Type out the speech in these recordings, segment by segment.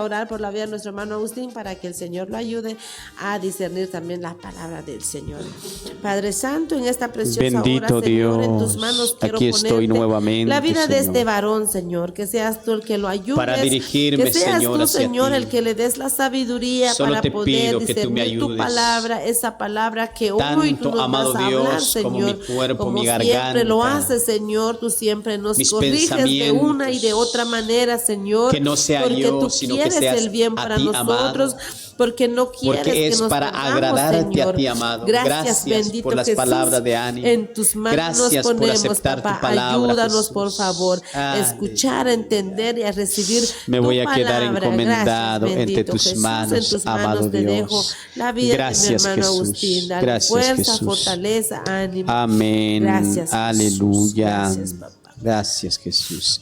orar por la vida de nuestro hermano Agustín para que el Señor lo ayude a discernir también la palabra del Señor. Padre Santo, en esta preciosa Bendito hora, Señor, en tus Dios, manos quiero aquí estoy ponerte nuevamente, la vida de Señor, este varón, Señor, que seas tú el que lo ayudes, para dirigirme, que seas Señor, tú, hacia Señor, ti. el que le des la sabiduría Solo para te poder pido que tú me discernir tu ayudes. palabra, esa palabra que hoy tú Tanto, nos amado vas a hablar, Dios, como Señor, mi cuerpo, como mi siempre lo garganta, haces, Señor, tú siempre nos mis corriges de una y de pensamientos, otra manera, Señor, que no sea porque yo, tú sino que quieres seas el bien a para ti, nosotros, amado, porque no quieres porque que es nos para perdamos, agradarte a Señor. ti, amado. Gracias, Gracias bendito por las Jesús. palabras de ánimo. En tus manos Gracias por ponemos, aceptar papá. tu palabra, Ayúdanos, por Jesús. favor, a escuchar, a entender y a recibir Me tu voy a quedar palabra. encomendado Gracias, entre bendito tus Jesús. En manos, tus amado manos te dejo Dios. la vida Gracias, de mi hermano Jesús. Agustín. Dale Gracias, fuerza, Jesús. fortaleza, ánimo. Amén. Gracias, Jesús. Aleluya. Gracias, papá. Gracias, Jesús.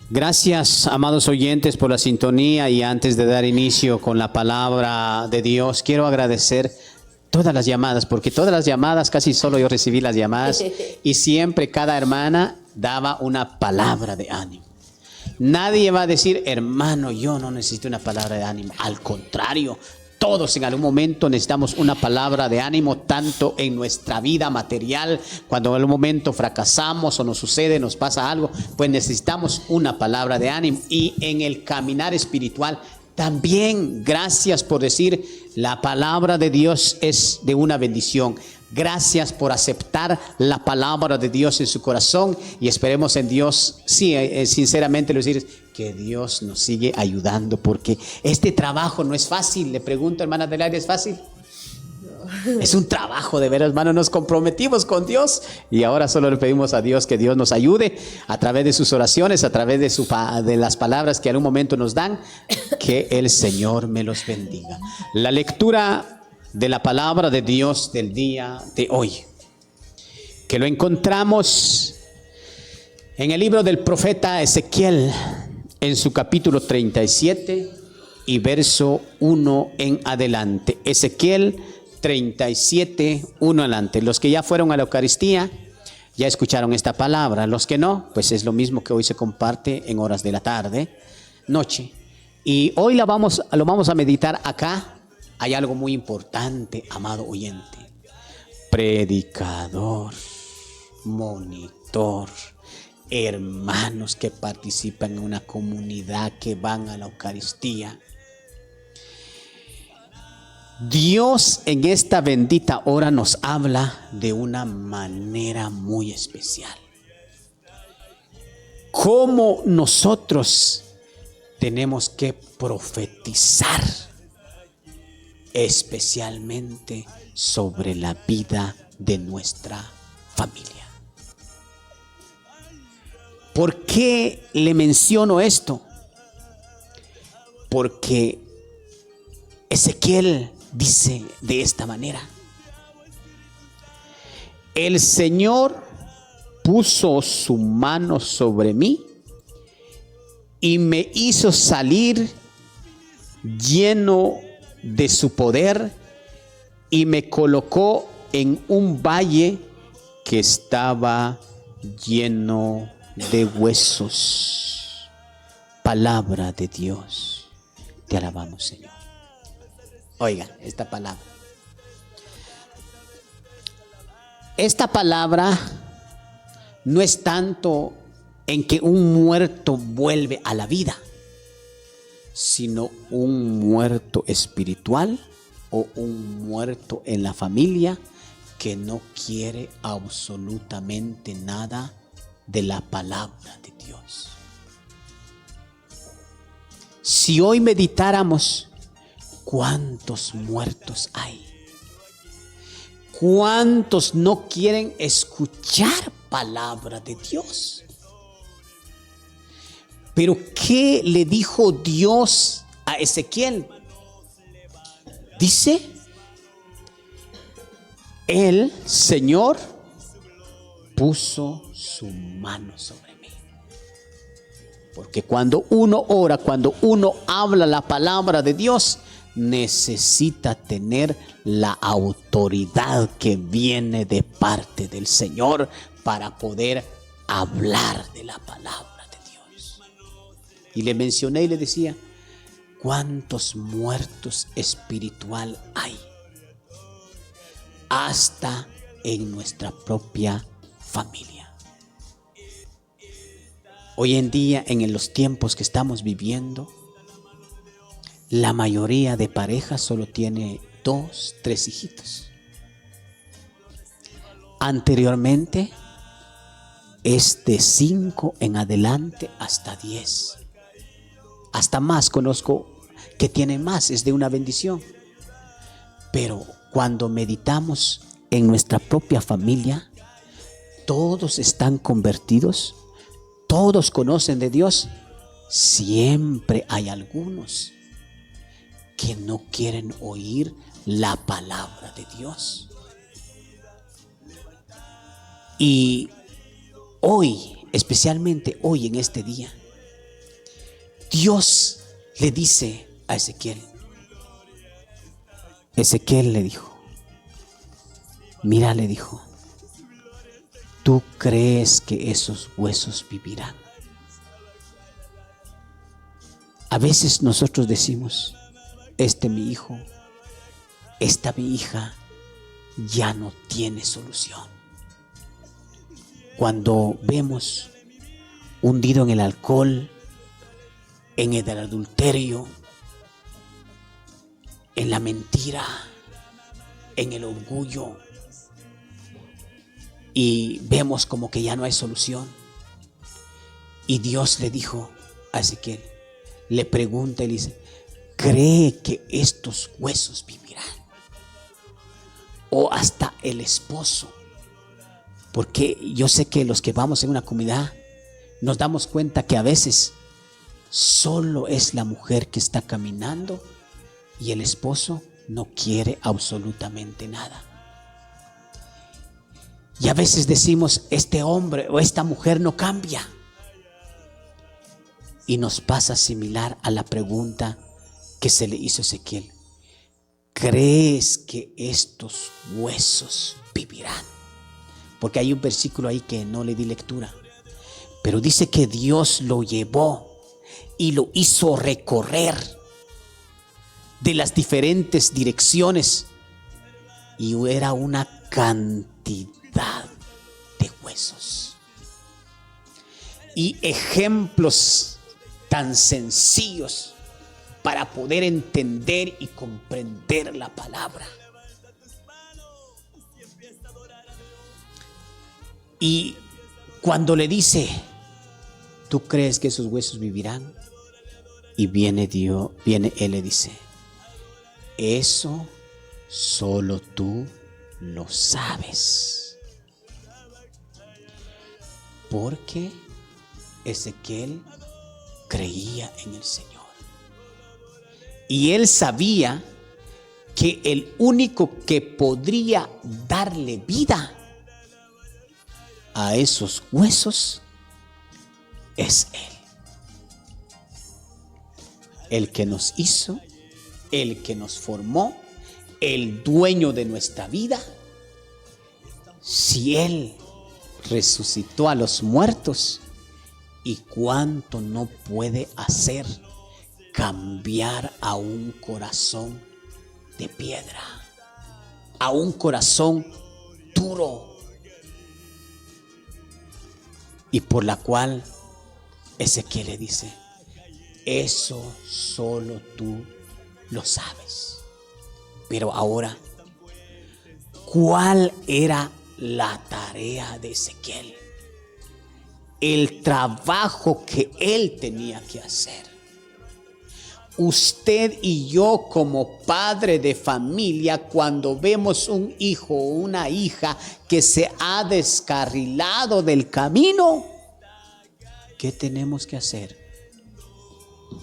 Gracias, amados oyentes, por la sintonía. Y antes de dar inicio con la palabra de Dios, quiero agradecer todas las llamadas, porque todas las llamadas, casi solo yo recibí las llamadas, y siempre cada hermana daba una palabra de ánimo. Nadie va a decir, hermano, yo no necesito una palabra de ánimo. Al contrario, todos en algún momento necesitamos una palabra de ánimo, tanto en nuestra vida material, cuando en algún momento fracasamos o nos sucede, nos pasa algo, pues necesitamos una palabra de ánimo. Y en el caminar espiritual también, gracias por decir, la palabra de Dios es de una bendición. Gracias por aceptar la palabra de Dios en su corazón, y esperemos en Dios, sí, sinceramente lo decir, que Dios nos sigue ayudando, porque este trabajo no es fácil. Le pregunto, hermana Adelaide, ¿es fácil? Es un trabajo, de veras, hermano. Nos comprometimos con Dios y ahora solo le pedimos a Dios que Dios nos ayude a través de sus oraciones, a través de las palabras que en un momento nos dan. Que el Señor me los bendiga. La lectura de la palabra de Dios del día de hoy, que lo encontramos en el libro del profeta Ezequiel, en su capítulo 37 y verso 1 en adelante. Ezequiel 37, 1 adelante. Los que ya fueron a la Eucaristía ya escucharon esta palabra. Los que no, pues es lo mismo que hoy se comparte en horas de la tarde, noche. Y hoy lo vamos a meditar acá. Hay algo muy importante, amado oyente. Predicador, monitor, hermanos que participan en una comunidad, que van a la Eucaristía. Dios en esta bendita hora nos habla de una manera muy especial. Cómo nosotros tenemos que profetizar, especialmente sobre la vida de nuestra familia. ¿Por qué le menciono esto? Porque Ezequiel dice de esta manera: el Señor puso su mano sobre mí y me hizo salir lleno de su poder, y me colocó en un valle que estaba lleno de huesos. Palabra de Dios. Te alabamos, Señor. Oigan, esta palabra. Esta palabra no es tanto en que un muerto vuelve a la vida, sino un muerto espiritual o un muerto en la familia que no quiere absolutamente nada de la palabra de Dios. Si hoy meditáramos, ¿cuántos muertos hay? ¿Cuántos no quieren escuchar palabra de Dios? Pero ¿qué le dijo Dios a Ezequiel? Dice, el Señor puso su mano sobre mí. Porque cuando uno ora, cuando uno habla la palabra de Dios, necesita tener la autoridad que viene de parte del Señor para poder hablar de la palabra de Dios. Y le mencioné y le decía, ¿cuántos muertos espiritual hay? Hasta en nuestra propia familia. Hoy en día, en los tiempos que estamos viviendo, la mayoría de parejas solo tiene 2, 3 hijitos. Anteriormente es de 5 en adelante hasta 10. Hasta más conozco que tienen más, es de una bendición. Pero cuando meditamos en nuestra propia familia, todos están convertidos, todos conocen de Dios. Siempre hay algunos que no quieren oír la palabra de Dios. Y hoy, especialmente hoy en este día, Dios le dice a Ezequiel. Ezequiel le dijo, mira, le dijo, ¿tú crees que esos huesos vivirán? A veces nosotros decimos, mi hijo, esta mi hija ya no tiene solución. Cuando vemos hundido en el alcohol, en el adulterio, en la mentira, en el orgullo, y vemos como que ya no hay solución. Y Dios le dijo a Ezequiel, le pregunta y le dice, ¿cree que estos huesos vivirán? O hasta el esposo. Porque yo sé que los que vamos en una comunidad nos damos cuenta que a veces solo es la mujer que está caminando y el esposo no quiere absolutamente nada. Y a veces decimos, este hombre o esta mujer no cambia. Y nos pasa similar a la pregunta que se le hizo a Ezequiel. ¿Crees que estos huesos vivirán? Porque hay un versículo ahí que no le di lectura, pero dice que Dios lo llevó y lo hizo recorrer de las diferentes direcciones, y era una cantidad de huesos y ejemplos tan sencillos para poder entender y comprender la palabra. Y cuando le dice, ¿tú crees que esos huesos vivirán? Y viene él le dice, eso solo tú lo sabes. Porque Ezequiel creía en el Señor. Y él sabía que el único que podría darle vida a esos huesos es Él. El que nos hizo, el que nos formó, el dueño de nuestra vida. Si Él resucitó a los muertos, ¿y cuánto no puede hacer cambiar a un corazón de piedra, a un corazón duro? Y por la cual Ezequiel le dice, eso solo tú lo sabes. Pero ahora, ¿cuál era la tarea de Ezequiel? El trabajo que él tenía que hacer. Usted y yo, como padre de familia, cuando vemos un hijo o una hija que se ha descarrilado del camino, ¿qué tenemos que hacer?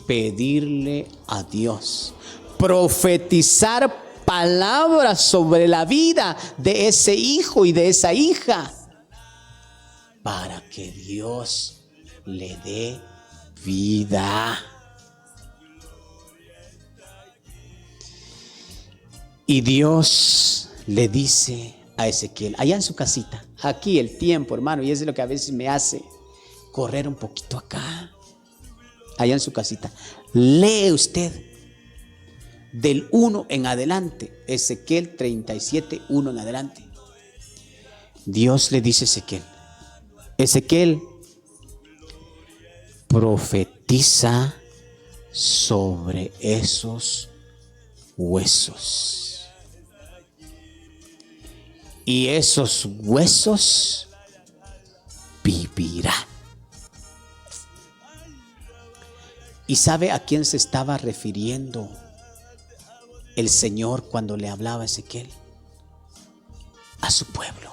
Pedirle a Dios, profetizar palabras sobre la vida de ese hijo y de esa hija, para que Dios le dé vida. Y Dios le dice a Ezequiel, allá en su casita, aquí el tiempo, hermano, y es lo que a veces me hace correr un poquito acá, allá en su casita, lee usted del 1 en adelante. Ezequiel 37, 1 en adelante. Dios le dice a Ezequiel: Ezequiel, profetiza sobre esos huesos. Y esos huesos vivirán. ¿Y sabe a quién se estaba refiriendo el Señor cuando le hablaba a Ezequiel? A su pueblo.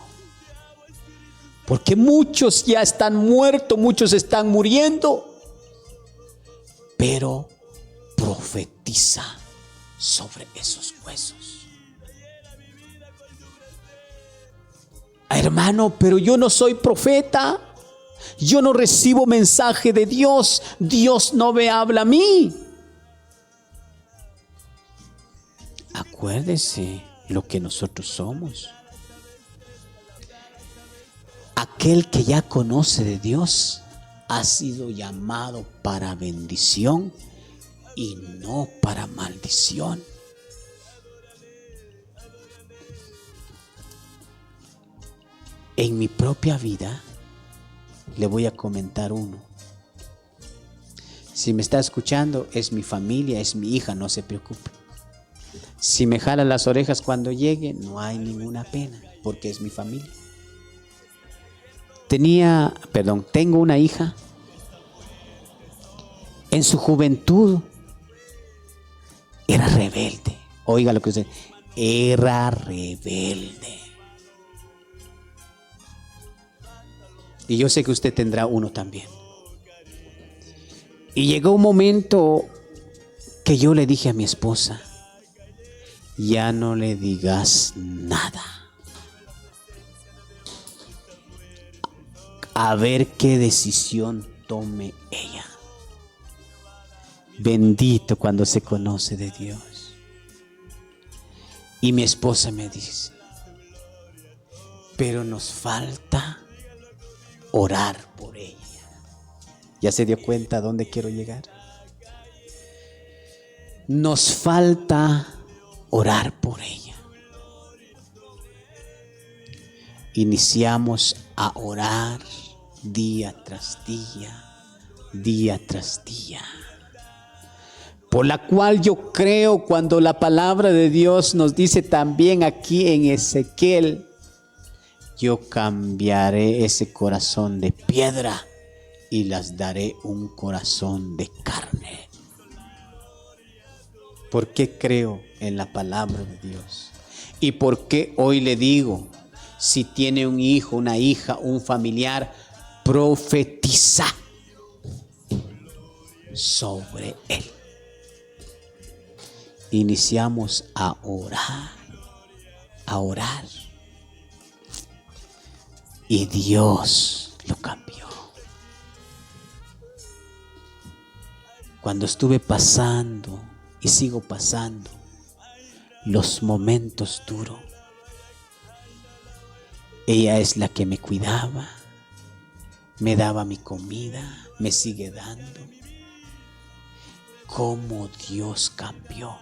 Porque muchos ya están muertos, muchos están muriendo. Pero profetiza sobre esos huesos. Hermano, pero yo no soy profeta. Yo no recibo mensaje de Dios. Dios no me habla a mí. Acuérdese lo que nosotros somos. Aquel que ya conoce de Dios ha sido llamado para bendición y no para maldición. En mi propia vida le voy a comentar uno. Si me está escuchando, es mi familia, es mi hija, no se preocupe. Si me jala las orejas cuando llegue, no hay ninguna pena, porque es mi familia. Tengo una hija. En su juventud era rebelde. Oiga lo que dice, era rebelde. Y yo sé que usted tendrá uno también. Y llegó un momento que yo le dije a mi esposa: ya no le digas nada. A ver qué decisión tome ella. Bendito cuando se conoce de Dios. Y mi esposa me dice: pero nos falta orar por ella. ¿Ya se dio cuenta a dónde quiero llegar? Nos falta orar por ella. Iniciamos a orar día tras día tras día. Por la cual yo creo cuando la palabra de Dios nos dice también aquí en Ezequiel: yo cambiaré ese corazón de piedra y las daré un corazón de carne. ¿Por qué creo en la palabra de Dios? ¿Y por qué hoy le digo, si tiene un hijo, una hija, un familiar, profetiza sobre él? Iniciamos a orar. Y Dios lo cambió. Cuando estuve pasando y sigo pasando los momentos duros, ella es la que me cuidaba, me daba mi comida, me sigue dando. Cómo Dios cambió.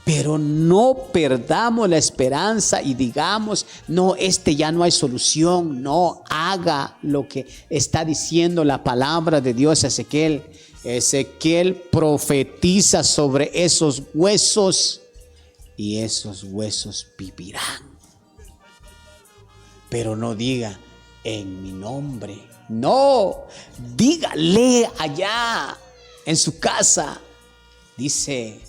Pero no perdamos la esperanza y digamos: no, ya no hay solución. No, haga lo que está diciendo la palabra de Dios a Ezequiel. Ezequiel profetiza sobre esos huesos y esos huesos vivirán. Pero no diga: en mi nombre. No, dígale allá en su casa. Dice: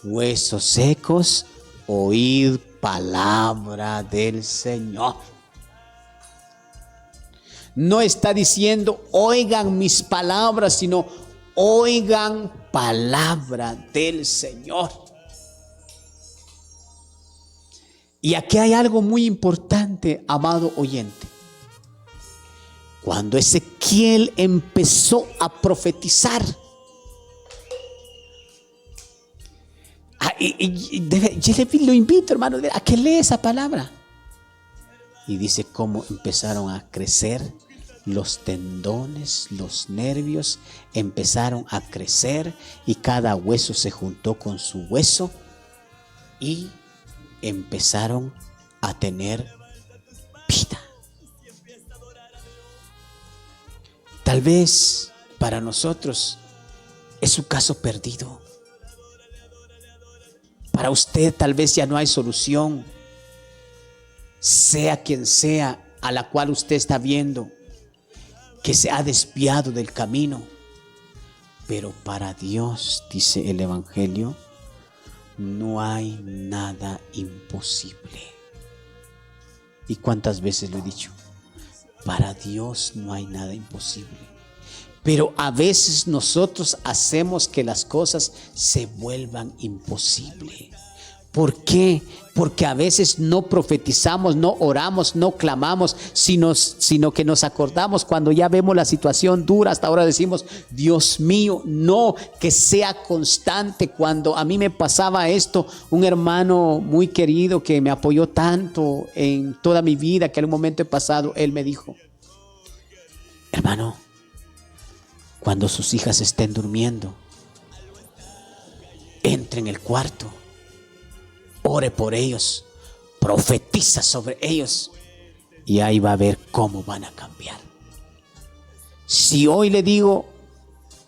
huesos secos, oíd palabra del Señor. No está diciendo: oigan mis palabras, sino oigan palabra del Señor. Y aquí hay algo muy importante, amado oyente. Cuando Ezequiel empezó a profetizar, yo lo invito, hermano, a que lea esa palabra. Y dice cómo empezaron a crecer los tendones, los nervios empezaron a crecer y cada hueso se juntó con su hueso y empezaron a tener vida. Tal vez para nosotros es su caso perdido. Para usted tal vez ya no hay solución, sea quien sea a la cual usted está viendo que se ha desviado del camino. Pero para Dios, dice el Evangelio, no hay nada imposible. ¿Y cuántas veces lo he dicho? Para Dios no hay nada imposible. Pero a veces nosotros hacemos que las cosas se vuelvan imposibles. ¿Por qué? Porque a veces no profetizamos, no oramos, no clamamos, sino que nos acordamos cuando ya vemos la situación dura. Hasta ahora decimos, Dios mío, no, que sea constante. Cuando a mí me pasaba esto, un hermano muy querido que me apoyó tanto en toda mi vida, que en un momento pasado, él me dijo, hermano, cuando sus hijas estén durmiendo, entre en el cuarto, ore por ellos, profetiza sobre ellos y ahí va a ver cómo van a cambiar. Si hoy le digo,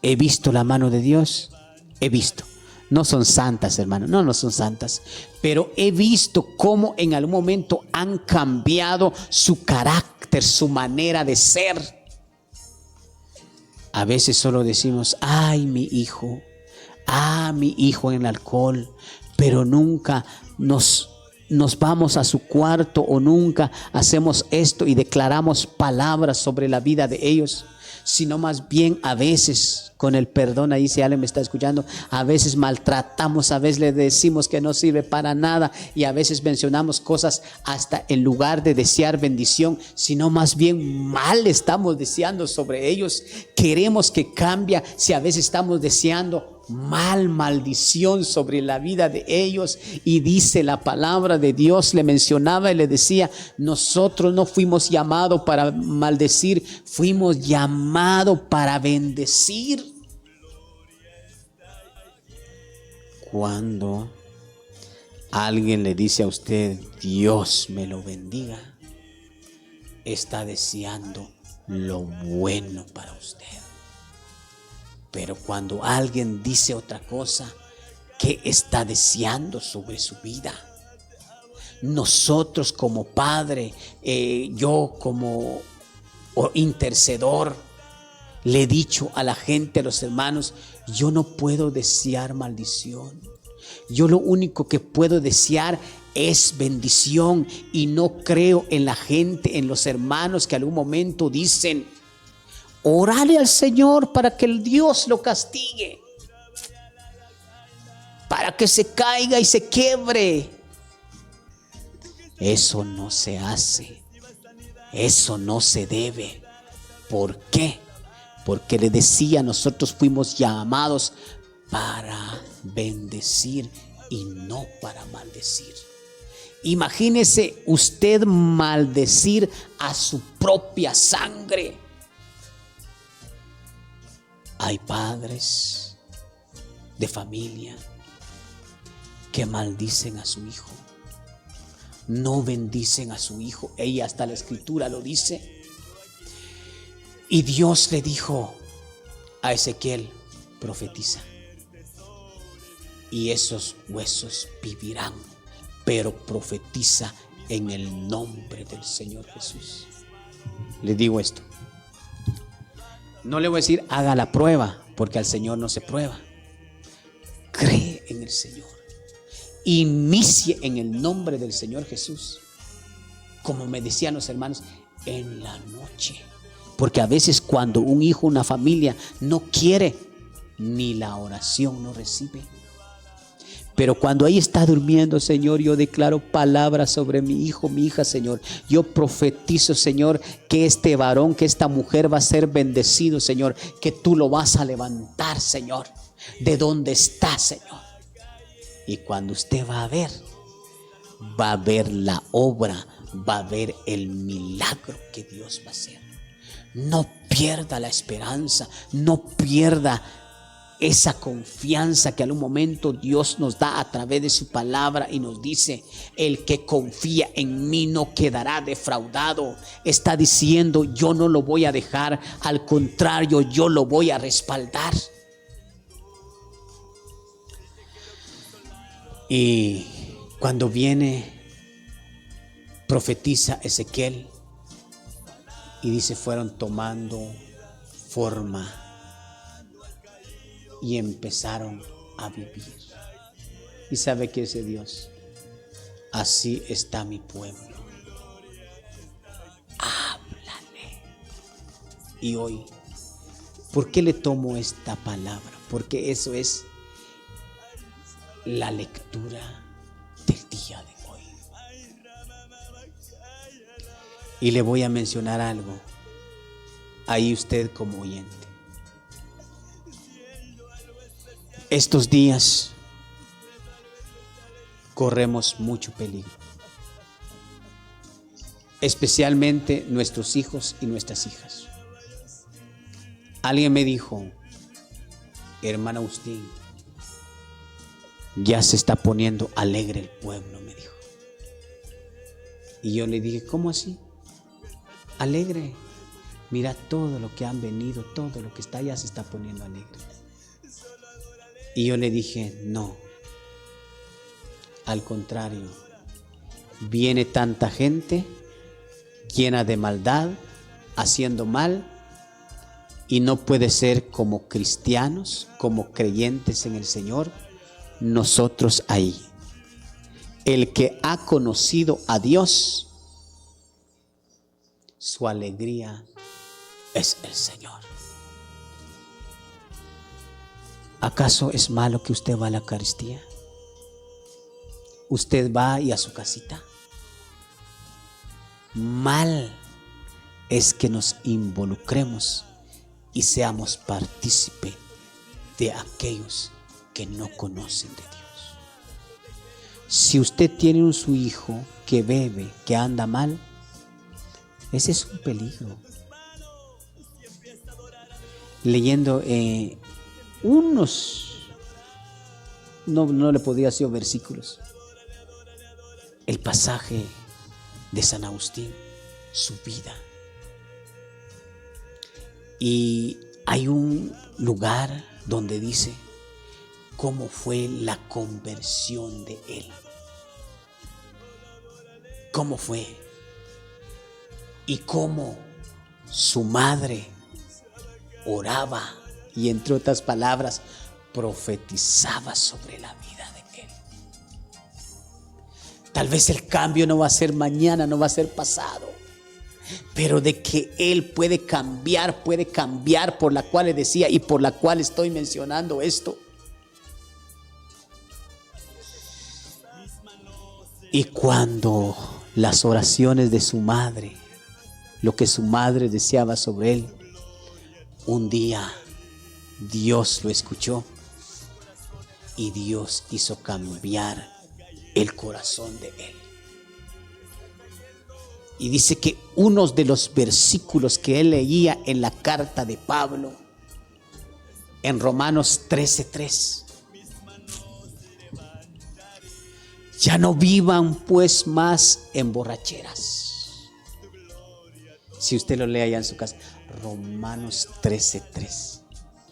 he visto la mano de Dios, he visto. No son santas, hermano, no son santas, pero he visto cómo en algún momento han cambiado su carácter, su manera de ser. A veces solo decimos, ay, mi hijo en el alcohol, pero nunca nos vamos a su cuarto o nunca hacemos esto y declaramos palabras sobre la vida de ellos, sino más bien a veces, con el perdón, ahí si alguien me está escuchando, a veces maltratamos, a veces le decimos que no sirve para nada y a veces mencionamos cosas hasta en lugar de desear bendición, sino más bien mal estamos deseando sobre ellos. Queremos que cambie si a veces estamos deseando maldición sobre la vida de ellos. Y dice la palabra de Dios, le mencionaba y le decía, nosotros no fuimos llamados para maldecir, fuimos llamados para bendecir. Cuando alguien le dice a usted, Dios me lo bendiga, está deseando lo bueno para usted. Pero cuando alguien dice otra cosa, ¿qué está deseando sobre su vida? Nosotros como padre, yo como intercedor, le he dicho a la gente, a los hermanos, yo no puedo desear maldición. Yo lo único que puedo desear es bendición, y no creo en la gente, en los hermanos que algún momento dicen, orale al Señor para que el Dios lo castigue, para que se caiga y se quiebre. Eso no se hace, eso no se debe. ¿Por qué? Porque le decía, nosotros fuimos llamados para bendecir y no para maldecir. Imagínese usted maldecir a su propia sangre. Hay padres de familia que maldicen a su hijo, no bendicen a su hijo. Ella, hasta la escritura lo dice. Y Dios le dijo a Ezequiel, profetiza, y esos huesos vivirán, pero profetiza en el nombre del Señor Jesús. Le digo esto, no le voy a decir haga la prueba, porque al Señor no se prueba. Cree en el Señor, inicie en el nombre del Señor Jesús, como me decían los hermanos, en la noche. Porque a veces cuando un hijo, una familia no quiere, ni la oración no recibe. Pero cuando ahí está durmiendo, Señor, yo declaro palabras sobre mi hijo, mi hija, Señor. Yo profetizo, Señor, que este varón, que esta mujer va a ser bendecido, Señor. Que tú lo vas a levantar, Señor, de donde está, Señor. Y cuando usted va a ver la obra, va a ver el milagro que Dios va a hacer. No pierda la esperanza, no pierda esa confianza que algún momento Dios nos da a través de su palabra y nos dice: el que confía en mí no quedará defraudado. Está diciendo: yo no lo voy a dejar, al contrario, yo lo voy a respaldar. Y cuando viene, profetiza Ezequiel y dice: fueron tomando forma y empezaron a vivir. ¿Y sabe qué dice Dios? Así está mi pueblo. Háblale. Y hoy, ¿por qué le tomo esta palabra? Porque eso es la lectura del día de hoy. Y le voy a mencionar algo. Ahí usted como oyente. Estos días corremos mucho peligro, especialmente nuestros hijos y nuestras hijas. Alguien me dijo: hermano Agustín, ya se está poniendo alegre el pueblo, me dijo. Y yo le dije: ¿cómo así? Alegre. Mira todo lo que han venido, todo lo que está, ya se está poniendo alegre. Y yo le dije: no, al contrario, viene tanta gente llena de maldad, haciendo mal, y no puede ser como cristianos, como creyentes en el Señor, nosotros ahí. El que ha conocido a Dios, su alegría es el Señor. ¿Acaso es malo que usted va a la Eucaristía? Usted va y a su casita. Mal es que nos involucremos y seamos partícipe de aquellos que no conocen de Dios. Si usted tiene su hijo que bebe, que anda mal, ese es un peligro. Leyendo no le podía decir versículos, el pasaje de San Agustín, su vida. Y hay un lugar donde dice cómo fue la conversión de él. Cómo fue. Y cómo su madre oraba y, entre otras palabras, profetizaba sobre la vida de él. Tal vez el cambio no va a ser mañana, no va a ser pasado, pero de que él puede cambiar, por la cual le decía y por la cual estoy mencionando esto. Y cuando las oraciones de su madre, lo que su madre deseaba sobre él, un día Dios lo escuchó y Dios hizo cambiar el corazón de él. Y dice que unos de los versículos que él leía en la carta de Pablo, en Romanos 13:3, ya no vivan pues más en borracheras. Si usted lo lee allá en su casa, Romanos 13:3.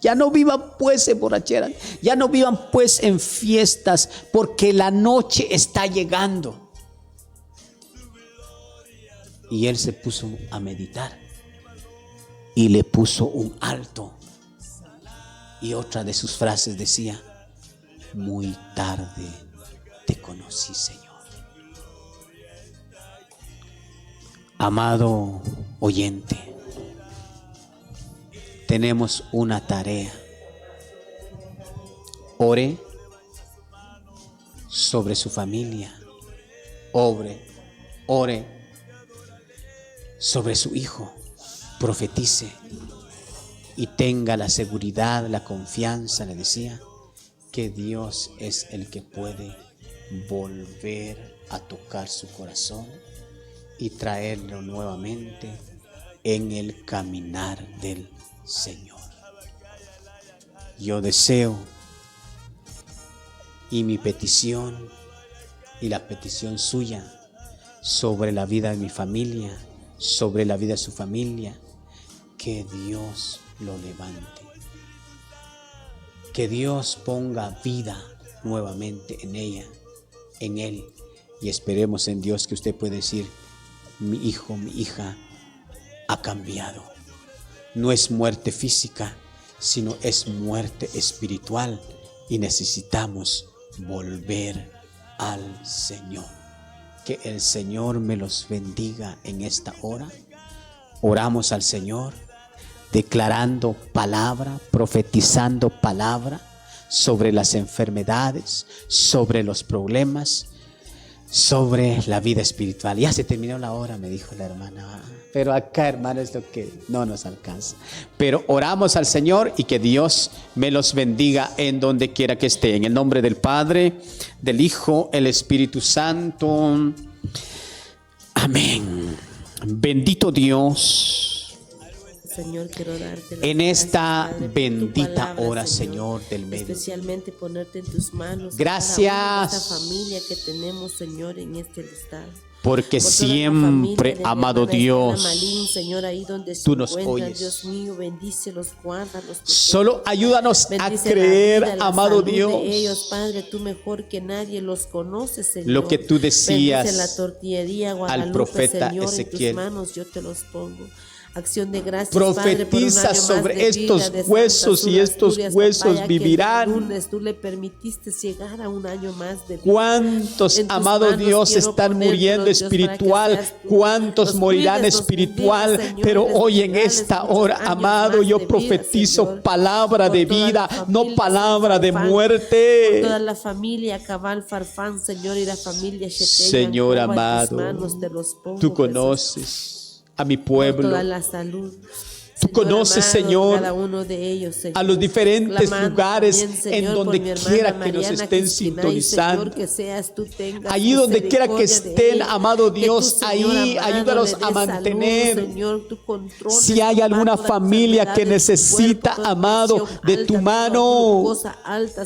Ya no vivan pues en borracheras, ya no vivan pues en fiestas, porque la noche está llegando. Y él se puso a meditar y le puso un alto. Y otra de sus frases decía: muy tarde te conocí, Señor. Amado oyente, tenemos una tarea. Ore sobre su familia. Ore sobre su hijo. Profetice y tenga la seguridad, la confianza, le decía, que Dios es el que puede volver a tocar su corazón y traerlo nuevamente en el caminar del Señor. Yo deseo, y mi petición y la petición suya sobre la vida de mi familia, sobre la vida de su familia, que Dios lo levante, que Dios ponga vida nuevamente en ella, en él, y esperemos en Dios que usted puede decir: mi hijo, mi hija ha cambiado. No es muerte física, sino es muerte espiritual, y necesitamos volver al Señor. Que el Señor me los bendiga en esta hora. Oramos al Señor, declarando palabra, profetizando palabra sobre las enfermedades, sobre los problemas, sobre la vida espiritual. Ya se terminó la hora, me dijo la hermana. Pero acá, hermano, es lo que no nos alcanza. Pero oramos al Señor y que Dios me los bendiga en donde quiera que esté. En el nombre del Padre, del Hijo, el Espíritu Santo. Amén. Bendito Dios. Señor, quiero darte en esta gracias, Padre, bendita palabra, hora, Señor, del medio. Especialmente ponerte en tus manos. Gracias. Cada una de esta familia que tenemos, Señor, en este estado. Porque siempre, amado Dios, Malín, Señor, ahí donde tú nos oyes. Dios mío, bendícelos, guárdalos. Solo ayúdanos a Bendice creer, la vida, amado la salud Dios. de ellos, Padre, tú mejor que nadie los conoces, Señor. Lo que tú decías Bendice la tortillería, Guadalupe, al profeta Señor, Ezequiel. en tus manos yo te los pongo. Acción de gracias, Profetiza Padre, sobre estos huesos y estos huesos vivirán. Lunes tú le permitiste llegar a un año más de vida. ¿Cuántos, amado Dios, están muriendo espiritual? ¿Cuántos morirán espiritual? Pero hoy en esta hora, amado, yo profetizo palabra de vida, no palabra de muerte. Toda la familia Cabal Farfán, Señor, y la familia Sheteya, Señor amado, tú pongo, conoces a mi pueblo. Toda la salud. Tú conoces, Señor, cada uno de ellos, Señor, a los diferentes lugares también, Señor, en donde quiera que nos estén sintonizando. Allí donde quiera que estén, amado Dios, ahí ayúdanos a mantener. Si hay alguna familia que necesita, amado, de tu mano,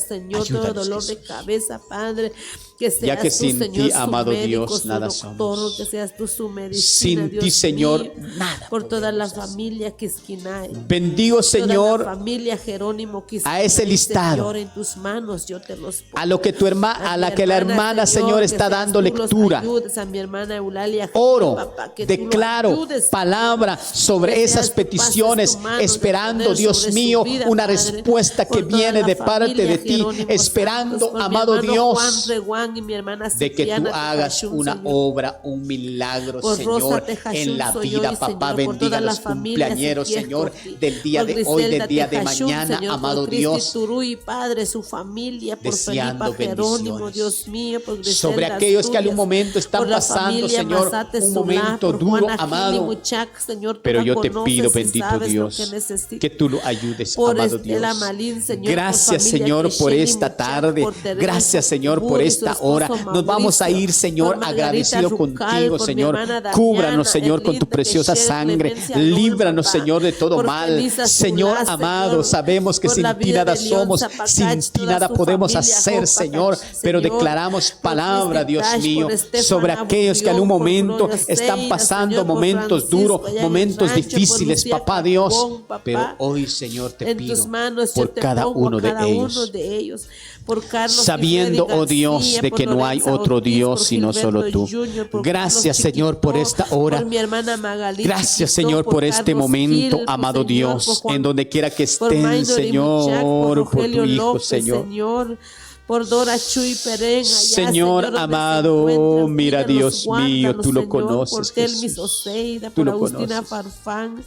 Señor, todo dolor de cabeza, Padre. Que seas ya que tú, sin Señor, ti, amado médico, Dios, nada doctor, somos. que seas tú su medicina, Sin Dios ti, Señor, mío, nada. por toda la familia Quisquinay. Bendigo, Señor, toda la familia Jerónimo Quisquinay, a ese listado. Señor, en tus manos yo te los pongo. A lo que tu hermana, a la que la hermana, Señor, está dando lectura. A mi hermana Eulalia, Oro, papá, que declaro tú lo ayudes, palabra sobre que esas seas tú, peticiones, pases tu mano de esperando, poder Dios sobre su mío, vida, una Padre, respuesta que por toda viene la de parte familia de ti, Jerónimo esperando, Santos, por mi amado hermano Dios, Juan Reguán y mi hermana de que tú Cipriana hagas Tejachún, una Señor. obra, un milagro, Por Rosa Señor, Tejachún en la soy yo, vida, y, papá. Señor, por Bendiga toda a la los familia cumpleañeros, Ezequiel Señor, Corti, del día por de hoy, Griselda del día de Tejachún, mañana, Señor, amado por Dios. Cristi Turuy, Padre, su familia, por Deseando Felipa Jerónimo, bendiciones Dios mío, por Griselda sobre aquellos que algún Asturias, momento están por la pasando, familia Señor, Mazate un Zulá, momento por duro, Juana amado. Gili Muchac, Señor, tú Pero la yo te conoces pido, y bendito sabes lo Dios, que necesita. que tú lo ayudes, Por amado Estela Dios. Malín, Señor, Gracias, por familia Señor, por Crishelli esta Muchac, tarde. por Teresa Gracias, Señor, por Tibur y su esta esposo hora. Nos vamos a Mauricio, ir, Señor, por Margarita agradecido Rucal, contigo, por mi Señor. hermana Damiana, Cúbranos, Señor, con tu Erlinda preciosa Techel, sangre. Clemencia Lol, Líbranos, papá, Señor, de todo por mal. Felisa Señor Zulá, amado, Señor, sabemos que por sin la ti vida nada de León somos, Zapacach, sin ti toda nada su podemos familia, hacer, Jopa, Señor. Pero Señor, declaramos por palabra, Cristi Dios Tash, mío, por Estefana sobre aquellos que en un Butrión, por momento Gloria están Seida, pasando Señor, por momentos Francisco, duros, allá en el momentos rancho, por difíciles, Lucía papá Dios. Carbón, papá. Pero hoy, Señor, te En pido tus manos yo por te cada pongo uno de cada uno ellos. de ellos, por Carlos Sabiendo, Freddy oh Dios, García, de por que no hay Lorenza otro Ortiz, Dios por sino solo Gilberto tú. Junior, por Gracias, Carlos Señor, por Chiquitó, esta hora. por mi hermana Magalí Gracias, Chiquitó, Señor, por este Carlos momento, Gil, amado Señor, Dios, por Juan, en donde quiera que por estén, Maynor y Muchac, Señor, por Rogelio tu Hijo, López, Señor. Por Dora Chuy Perén, allá, Señor donde se amado, encuentran, mira, pídelos, Dios mío, guárdalos, tú lo Señor, conoces, por Telmis Jesús. Oseida, Tú por lo Agustina conoces. Farfán,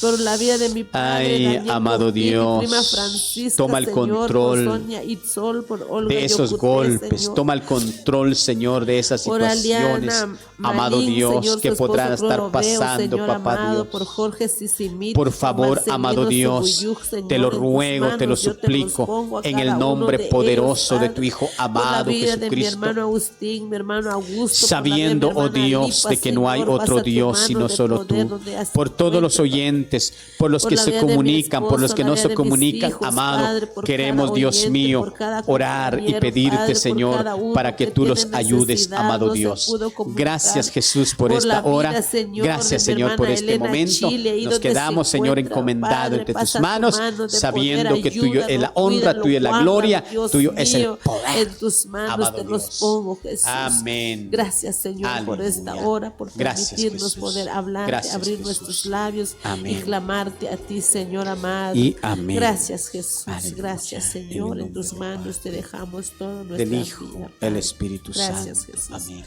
por la vida de mi padre Ay, Daniel amado Bonfil, mi Dios, prima Francisca, toma el Señor, control por Sonia Itzol, por Olga de esos Yocuté, golpes, Señor. toma el control, Señor, de esas Por situaciones, Aliana amado Marín, Dios, Señor, que su esposo podrán estar Cloroveo, pasando, Señor papá amado, Dios. por Jorge Sisimit, Por favor, Marcelino amado Dios, Zubuyuc, Señor, te lo en tus ruego, te lo manos yo te los suplico, pongo a en cada el uno nombre de poderoso ellos, de tu Hijo Padre, por la amado vida de mi Jesucristo, hermano Agustín, mi hermano Augusto, sabiendo, por la oh vida de mi hermana Dios, Lipa, de que no hay Señor, otro pasa tu Dios mano sino de solo poder tú, donde has por todos los puesto, oyentes, por los por que la se vida de mi comunican, por los esposo, que la no vida se de mis comunican, hijos, amado, Padre, por queremos, cada Dios oyente, mío, por cada orar y compañero, pedirte, Padre, por Señor, cada uno para que que tú los tiene ayudes, necesidad, amado no se Dios. pudo comunicar. Gracias, Jesús, por Por esta la vida, hora. Señor, Gracias, de mi Señor, por hermana este Elena momento. Chile, ahí Nos donde se quedamos, Señor, encuentra, encomendado Padre, entre tus pasa tu manos, mano de sabiendo poder, que tuyo es la ayúdalo, honra, cuídalo, tuyo es la guárdalo, gloria, Dios tuyo es el mío, poder. en tus manos Amado te los Dios. pongo, Jesús. Amén. Gracias, Señor, por esta Aleluya. hora, por Gracias, permitirnos Jesús. poder hablarte, Gracias, abrir Jesús. nuestros labios Amén. y clamarte a ti, Señor amado. Y amén. Gracias, Jesús. Aleluya. Gracias, En el Señor. En nombre tus del manos te dejamos toda nuestra del Hijo, vida, el Padre. Espíritu Gracias, Santo. Jesús. Amén.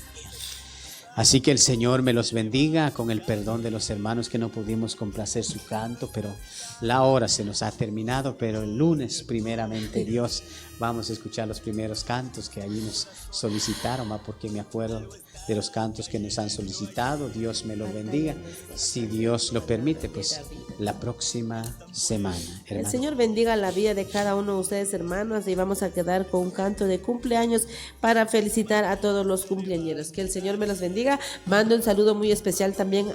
Así que el Señor me los bendiga con el perdón de los hermanos que no pudimos complacer su canto, pero la hora se nos ha terminado, pero el lunes, primeramente Dios, vamos a escuchar los primeros cantos que allí nos solicitaron, porque me acuerdo de los cantos que nos han solicitado. Dios me los bendiga. Si Dios lo permite, pues la próxima semana, El hermano. Señor bendiga la vida de cada uno de ustedes, hermanos, y vamos a quedar con un canto de cumpleaños para felicitar a todos los cumpleañeros. Que el Señor me los bendiga. Mando un saludo muy especial también